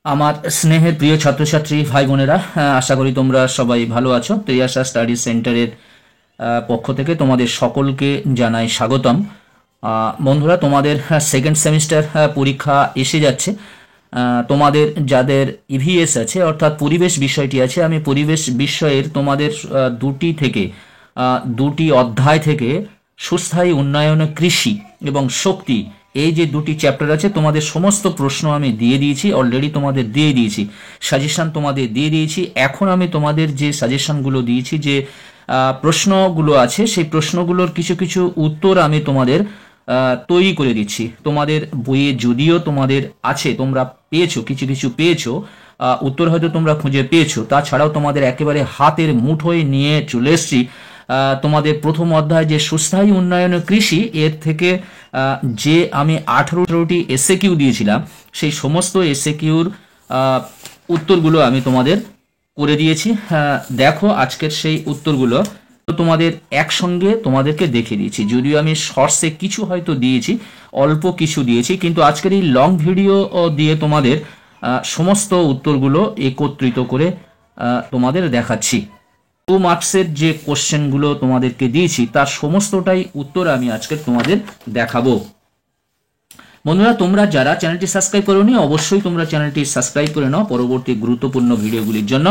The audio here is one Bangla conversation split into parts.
আমার স্নেহের প্রিয় ছাত্রছাত্রী ভাই বোনেরা, আশা করি তোমরা সবাই ভালো আছো। ত্রিয়াশা স্টাডি সেন্টারের পক্ষ থেকে তোমাদের সকলকে জানাই স্বাগতম। বন্ধুরা, তোমাদের সেকেন্ড সেমিস্টার পরীক্ষা এসে যাচ্ছে। তোমাদের যাদের ইভিএস আছে অর্থাৎ পরিবেশ বিষয়টি আছে, আমি পরিবেশ বিষয়ের তোমাদের দুটি অধ্যায় থেকে সুস্থায়ী উন্নয়নে কৃষি এবং শক্তি, এই যে দুটি চ্যাপ্টার আছে, তোমাদের সমস্ত প্রশ্ন আমি দিয়ে দিয়েছি, অলরেডি তোমাদের দিয়ে দিয়েছি, সাজেশন তোমাদের দিয়ে দিয়েছি। এখন আমি তোমাদের যে সাজেশনগুলো দিয়েছি, যে প্রশ্নগুলো আছে, সেই প্রশ্নগুলোর কিছু কিছু উত্তর আমি তোমাদের তৈরি করে দিচ্ছি। তোমাদের বইয়ে যদিও তোমাদের আছে, তোমরা পেয়েছো, কিছু কিছু পেয়েছো, উত্তর হয়তো তোমরা খুঁজে পেয়েছো, তাছাড়াও তোমাদের একেবারে হাতের মুঠোয় নিয়ে চলে এসছি। তোমাদের প্রথম অধ্যায় যে সুস্থায়ী উন্নয়ন কৃষি, এর থেকে যে আমি 18টি এসএকিউ দিয়েছিলাম, সেই সমস্ত এসএকিউর উত্তরগুলো আমি তোমাদের করে দিয়েছি। দেখো আজকের সেই উত্তরগুলো তোমাদের একসঙ্গে তোমাদেরকে দেখিয়ে দিয়েছি। যদিও আমি শর্টসে কিছু হয়তো দিয়েছি, অল্প কিছু দিয়েছি, কিন্তু আজকের এই লং ভিডিও দিয়ে তোমাদের সমস্ত উত্তরগুলো একত্রিত করে তোমাদের দেখাচ্ছি। 2 মার্কসের যে কোশ্চেনগুলো তোমাদেরকে দিয়েছি তার সমস্তটাই উত্তর আমি আজকে তোমাদের দেখাবো। বন্ধুরা, তোমরা যারা চ্যানেলটি সাবস্ক্রাইব করোনি, অবশ্যই তোমরা চ্যানেলটি সাবস্ক্রাইব করে নাও পরবর্তী গুরুত্বপূর্ণ ভিডিওগুলির জন্য।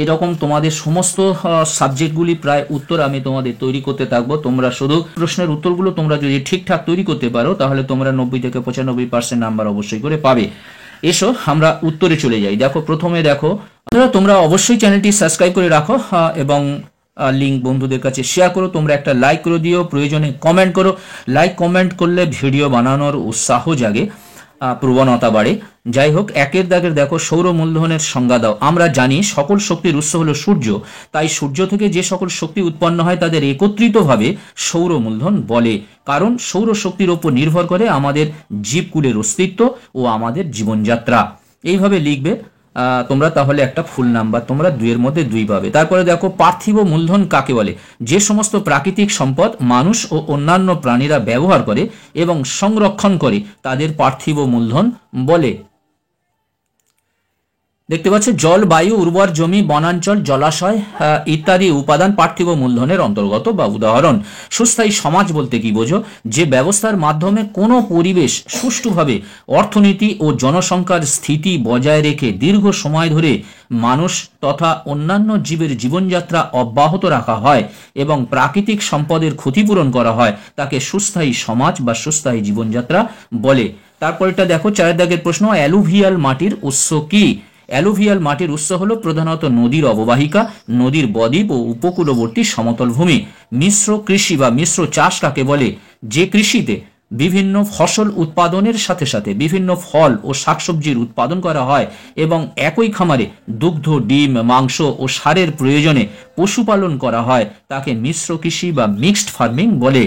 এরকম তোমাদের সমস্ত সাবজেক্টগুলি প্রায় উত্তর আমি তোমাদের তৈরি করতে থাকবো। তোমরা শুধু প্রশ্নের উত্তরগুলো তোমরা যদি ঠিকঠাক তৈরি করতে পারো, তাহলে তোমরা 90 থেকে 95% নাম্বার অবশ্যই করে পাবে। এসো আমরা উত্তরে চলে যাই। দেখো, প্রথমে দেখো, তোমরা অবশ্যই চ্যানেলটি সাবস্ক্রাইব করে রাখো এবং লিঙ্ক বন্ধুদের কাছে শেয়ার করো। তোমরা একটা লাইক করে দিও, প্রয়োজনে কমেন্ট করো। লাইক কমেন্ট করলে ভিডিও বানানোর উৎসাহ জাগে, প্রবণতা বাড়ে। যাই হোক, একের দাগের দেখো, সৌর মূলধনের সংজ্ঞা দাও। আমরা জানি সকল শক্তির উৎস হলো সূর্য, তাই সূর্য থেকে যে সকল শক্তি উৎপন্ন হয় তাদের একত্রিতভাবে সৌর মূলধন বলে। কারণ সৌর শক্তির ওপর নির্ভর করে আমাদের জীবকুলের অস্তিত্ব ও আমাদের জীবনযাত্রা। এইভাবে লিখবে তোমরা, তাহলে একটা ফুল নাম্বার তোমরা 2-এর মধ্যে 2 পাবে। তারপরে দেখো, পার্থিব মূলধন কাকে বলে? যে সমস্ত প্রাকৃতিক সম্পদ মানুষ ও অন্যান্য প্রাণীরা ব্যবহার করে এবং সংরক্ষণ করে তাদের পার্থিব মূলধন বলে। দেখতে পাচ্ছ, জল, বায়ু, উর্বর জমি, বনাঞ্চল, জলাশয় ইত্যাদি উপাদান পার্থিব মূলধনের অন্তর্গত বা উদাহরণ। সুস্থায়ী সমাজ বলতে কি বোঝো? যে ব্যবস্থার মাধ্যমে কোনো পরিবেশ সুষ্ঠুভাবে অর্থনীতি ও জনসংখ্যার স্থিতি বজায় রেখে দীর্ঘ সময় ধরে মানুষ তথা অন্যান্য জীবের জীবনযাত্রা অব্যাহত রাখা হয় এবং প্রাকৃতিক সম্পদের ক্ষতিপূরণ করা হয়, তাকে সুস্থায়ী সমাজ বা সুস্থায়ী জীবনযাত্রা বলে। তারপরটা দেখো, 4 দাগের প্রশ্ন, অ্যালুভিয়াল মাটির উৎস কি? অ্যালুভিয়াল মাটির উৎস হলো প্রধানত নদীর অববাহিকা, নদীর বদ্বীপ ও উপকূলবর্তী সমতল ভূমি। মিশ্র কৃষি বা মিশ্র চাষ কাকে বলে? যে কৃষিতে বিভিন্ন ফসল উৎপাদনের সাথে সাথে বিভিন্ন ফল ও শাকসবজির উৎপাদন করা হয় এবং একই খামারে দুগ্ধ, ডিম, মাংস ও সারের প্রয়োজনে পশুপালন করা হয়, তাকে মিশ্র কৃষি বা মিক্সড ফার্মিং বলে।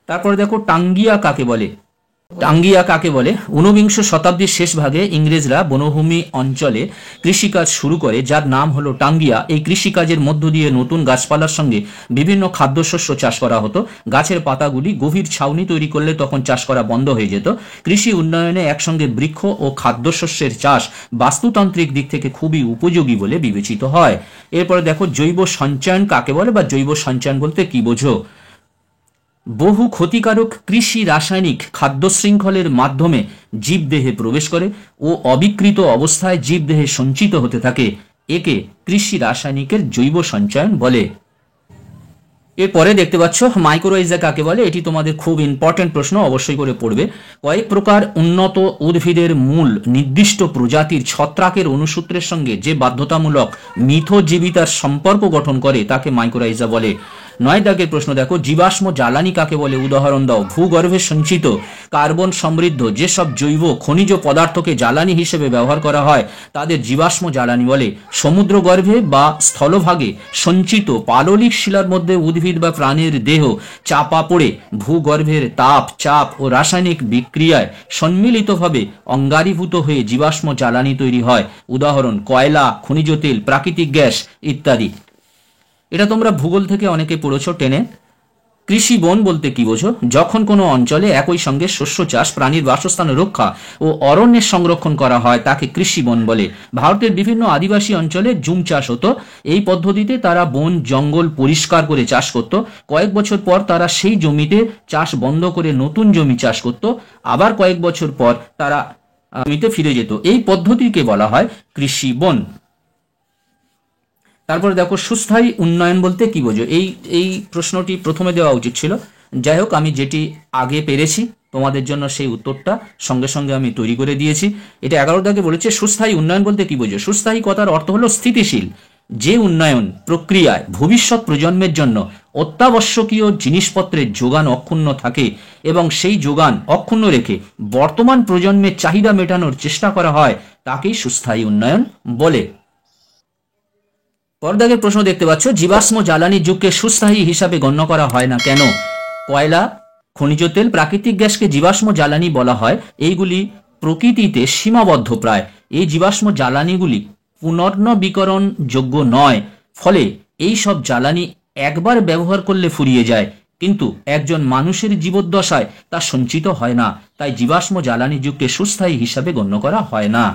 তারপরে দেখো, টাঙ্গিয়া কাকে বলে? টাঙ্গিয়া কাকে বলে? 19বিংশ শতাব্দীর শেষ ভাগে ইংরেজরা বনভূমি অঞ্চলে কৃষিকাজ শুরু করে, যার নাম হলো টাঙ্গিয়া। এই কৃষিকাজের মধ্য দিয়ে নতুন গাছপালার সঙ্গে বিভিন্ন খাদ্যশস্য চাষ করা হতো। গাছের পাতাগুলি গভীর ছাউনি তৈরি করলে তখন চাষ করা বন্ধ হয়ে যেত। কৃষি উন্নয়নে একসঙ্গে বৃক্ষ ও খাদ্যশস্যের চাষ বাস্তুতান্ত্রিক দিক থেকে খুবই উপযোগী বলে বিবেচিত হয়। এরপরে দেখো, জৈব সঞ্চয়ন কাকে বলে বা জৈব সঞ্চয়ন বলতে কি বোঝো? বহু ক্ষতিকারক কৃষি রাসায়নিক খাদ্য শৃঙ্খলের মাধ্যমে জীবদেহে প্রবেশ করে ও অবিকৃত অবস্থায় জীবদেহে সঞ্চিত হতে থাকে, একে কৃষি রাসায়নিকের জৈব সঞ্চয়ন বলে। এরপরে দেখতে পাচ্ছ, মাইক্রোরাইজা কাকে বলে? এটি তোমাদের খুব ইম্পর্টেন্ট প্রশ্ন, অবশ্যই করে পড়বে। কয়েক প্রকার উন্নত উদ্ভিদের মূল নির্দিষ্ট প্রজাতির ছত্রাকের অনুসূত্রের সঙ্গে যে বাধ্যতামূলক মিথজীবিতার সম্পর্ক গঠন করে তাকে মাইক্রোরাইজা বলে। 9 দাগের প্রশ্ন দেখো, জীবাশ্ম জ্বালানি কাকে বলে? উদাহরণ দাও। ভূগর্ভে সঞ্চিত কার্বন সমৃদ্ধ যেসব জৈব খনিজ পদার্থকে জ্বালানি হিসেবে ব্যবহার করা হয় তাদের জীবাশ্ম জ্বালানি বলে। সমুদ্রগর্ভে বা স্থলভাগে সঞ্চিত পাললিক শিলার মধ্যে উদ্ভিদ বা প্রাণীর দেহ চাপা পড়ে ভূগর্ভের তাপ, চাপ ও রাসায়নিক বিক্রিয়ায় সম্মিলিতভাবে অঙ্গারীভূত হয়ে জীবাশ্ম জ্বালানি তৈরি হয়। উদাহরণ, কয়লা, খনিজ তেল, প্রাকৃতিক গ্যাস ইত্যাদি। এটা তোমরা ভূগোল থেকে অনেকে পড়েছো টেনে। কৃষি বন বলতে কি বোঝো? যখন কোনো অঞ্চলে একই সঙ্গে শস্য চাষ, প্রাণীর বাসস্থান রক্ষা ও অরণ্যের সংরক্ষণ করা হয় তাকে কৃষি বন বলে। ভারতের বিভিন্ন আদিবাসী অঞ্চলে জুম চাষ হতো। এই পদ্ধতিতে তারা বন জঙ্গল পরিষ্কার করে চাষ করত। কয়েক বছর পর তারা সেই জমিতে চাষ বন্ধ করে নতুন জমি চাষ করত। আবার কয়েক বছর পর তারা জমিতে ফিরে যেত। এই পদ্ধতিকে বলা হয় কৃষি বন। তারপরে দেখো, সুস্থায়ী উন্নয়ন বলতে কি বোঝো? এই প্রশ্নটি প্রথমে দেওয়া উচিত ছিল। যাই হোক, আমি যেটি আগে পেরেছি তোমাদের জন্য সেই উত্তরটা সঙ্গে সঙ্গে আমি তৈরি করে দিয়েছি। এটা 11 দাগে বলেছে সুস্থায়ী উন্নয়ন বলতে কি বোঝো? সুস্থায়ী কথার অর্থ হলো স্থিতিশীল, যে উন্নয়ন প্রক্রিয়ায় ভবিষ্যৎ প্রজন্মের জন্য অত্যাবশ্যকীয় জিনিসপত্রের যোগান অক্ষুণ্ণ থাকে এবং সেই যোগান অক্ষুণ্ণ রেখে বর্তমান প্রজন্মের চাহিদা মেটানোর চেষ্টা করা হয়, তাকেই সুস্থায়ী উন্নয়ন বলে। পরদাগের প্রশ্ন দেখতে পাচ্ছ, জীবাশ্ম জ্বালানি যুগকে সুস্থায়ী হিসাবে গণ্য করা হয় না কেন? কয়লা, খনিজ তেল, প্রাকৃতিক গ্যাসকে জীবাশ্ম জ্বালানি বলা হয়। এইগুলি প্রকৃতিতে সীমাবদ্ধ প্রায়। এই জীবাশ্ম জ্বালানিগুলি পুনর্নবীকরণ যোগ্য নয়, ফলে এই সব জ্বালানি একবার ব্যবহার করলে ফুরিয়ে যায়, কিন্তু একজন মানুষের জীবদ্দশায় তা সঞ্চিত হয় না। তাই জীবাশ্ম জ্বালানি যুগকে সুস্থায়ী হিসাবে গণ্য করা হয় না।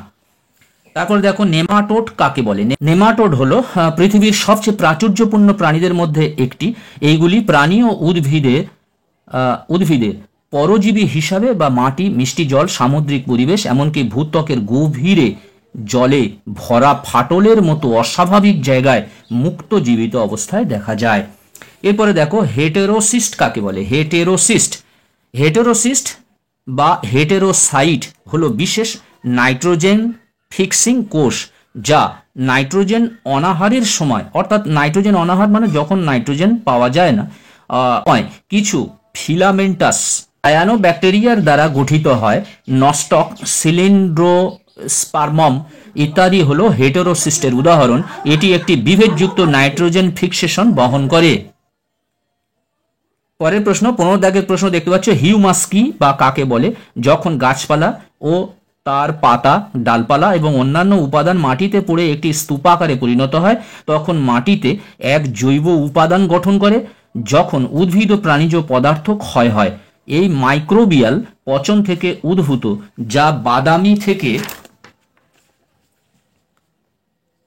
তারপর দেখো, নেমাটোড কাকে বলে? নেমাটোড হলো পৃথিবীর সবচেয়ে প্রাচুর্যপূর্ণ প্রাণীদের মধ্যে একটি। এইগুলি প্রাণী ও উদ্ভিদের পরজীবী হিসাবে বা মাটি, মিষ্টি জল, সামুদ্রিক পরিবেশ, এমনকি ভূত্বকের গভীরে জলে ভরা ফাটলের মতো অস্বাভাবিক জায়গায় মুক্ত জীবিত অবস্থায় দেখা যায়। এরপরে দেখো, হেটেরোসিস্ট কাকে বলে? হেটেরোসিস্ট বা হেটেরোসাইট হলো বিশেষ নাইট্রোজেন ফিক্সিং কোষ, যা নাইট্রোজেন অনাহারের সময়, অর্থাৎ নাইট্রোজেন অনাহার মানে যখন নাইট্রোজেন পাওয়া যায় না, কিছু ফিলামেন্টাস আয়ানোব্যাকটেরিয়ার দ্বারা গঠিত হয়। নস্টক, সিলিন্ড্রোস্পার্মম ইত্যাদি হলো হেটেরোসিস্টের উদাহরণ। এটি একটি বিভেদযুক্ত নাইট্রোজেন ফিক্সেশন বহন করে। পরের প্রশ্ন, 15 দাগের প্রশ্ন দেখতে পাচ্ছ, হিউমাস কি বা কাকে বলে? যখন গাছপালা ও তার পাতা, ডালপালা এবং অন্যান্য উপাদান মাটিতে পড়ে একটি স্তূপাকারে পরিণত হয়, তখন মাটিতে এক জৈব উপাদান গঠন করে। যখন উদ্ভিদ ও প্রাণীজ পদার্থ ক্ষয় হয়, এই মাইক্রোবিয়াল পচন থেকে উদ্ভূত, যা বাদামি থেকে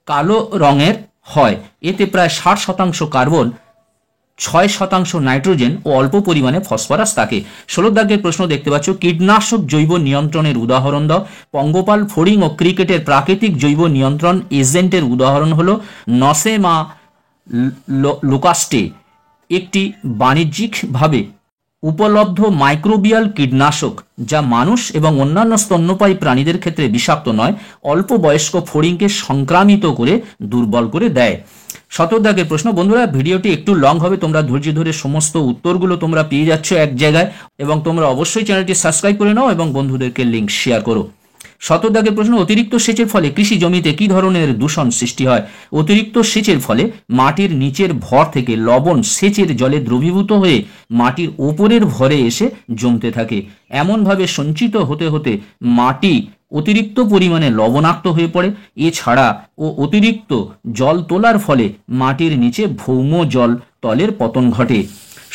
কালো রঙের হয়। এতে প্রায় 60% কার্বন, 6% নাইট্রোজেন ও অল্প পরিমাণে ফসফরাস থাকে। 16 দাগের প্রশ্ন দেখতে পাচ্ছ, কীটনাশক জৈব নিয়ন্ত্রণের উদাহরণ দাও। পঙ্গপাল, ফড়িং ও ক্রিকেটের প্রাকৃতিক জৈব নিয়ন্ত্রণ এজেন্টের উদাহরণ হলো নসেমা লোকাস্টে, একটি বাণিজ্যিকভাবে উপলব্ধ মাইক্রোবিয়াল কীটনাশক যা মানুষ এবং অন্যান্য স্তন্যপায়ী প্রাণীদের ক্ষেত্রে বিষাক্ত নয়, অল্প বয়স্ক ফড়িংকে সংক্রামিত করে দুর্বল করে দেয়। 17 দাগের প্রশ্ন, বন্ধুরা ভিডিওটি একটু লং হবে, তোমরা ধৈর্য ধরে সমস্ত উত্তরগুলো তোমরা পেয়ে যাচ্ছ এক জায়গায়, এবং তোমরা অবশ্যই চ্যানেলটি সাবস্ক্রাইব করে নাও এবং বন্ধুদেরকে লিঙ্ক শেয়ার করো। 17 দাগের প্রশ্ন, অতিরিক্ত সেচের ফলে কৃষি জমিতে কি ধরনের দূষণ সৃষ্টি হয়? অতিরিক্ত সেচের ফলে মাটির নিচের ভর থেকে লবণ সেচের জলে দ্রবীভূত হয়ে মাটির ওপরের ভরে এসে জমতে থাকে। এমনভাবে সঞ্চিত হতে হতে মাটি অতিরিক্ত পরিমাণে লবণাক্ত হয়ে পড়ে। এছাড়া অতিরিক্ত জল তোলার ফলে মাটির নিচে ভৌম জল তলের পতন ঘটে।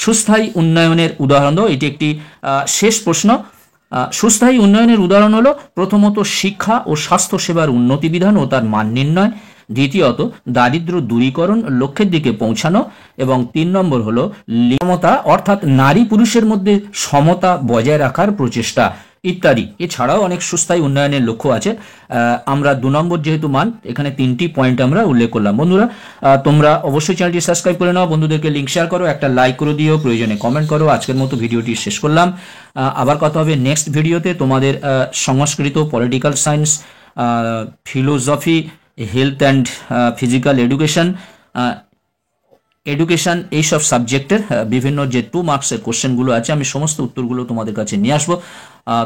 সুস্থায়ী উন্নয়নের উদাহরণ দাও। এটি একটি শেষ প্রশ্ন। সুস্থায়ী উন্নয়নের উদাহরণ হলো প্রথমত শিক্ষা ও স্বাস্থ্য সেবার উন্নতি বিধান ও তার মান নির্ণয়, দ্বিতীয়ত দারিদ্র দূরীকরণ লক্ষ্যের দিকে পৌঁছানো, এবং 3 নম্বর হলো লিঙ্গমতা অর্থাৎ নারী পুরুষের মধ্যে সমতা বজায় রাখার প্রচেষ্টা ইত্যাদি। এছাড়াও অনেক সুস্থায়ী উন্নয়নের লক্ষ্য আছে। আমরা 2 নম্বর যেহেতু মান, এখানে 3টি পয়েন্ট আমরা উল্লেখ করলাম। বন্ধুরা তোমরা অবশ্যই চ্যানেলটি সাবস্ক্রাইব করে নাও, বন্ধুদেরকে লিঙ্ক শেয়ার করো, একটা লাইক করে দিও, প্রয়োজনে কমেন্ট করো। আজকের মতো ভিডিওটি শেষ করলাম। আবার কথা হবে নেক্সট ভিডিওতে। তোমাদের Sanskrit, political science, philosophy, health and physical education এইসব সাবজেক্টের বিভিন্ন যে 2 মার্কসের কোশ্চেনগুলো আছে, আমি সমস্ত উত্তরগুলো তোমাদের কাছে নিয়ে আসবো।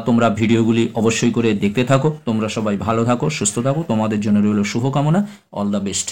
তোমরা ভিডিওগুলি অবশ্যই করে দেখতে থাকো। তোমরা সবাই ভালো থাকো, সুস্থ থাকো। তোমাদের জন্য রইল শুভকামনা। All the best.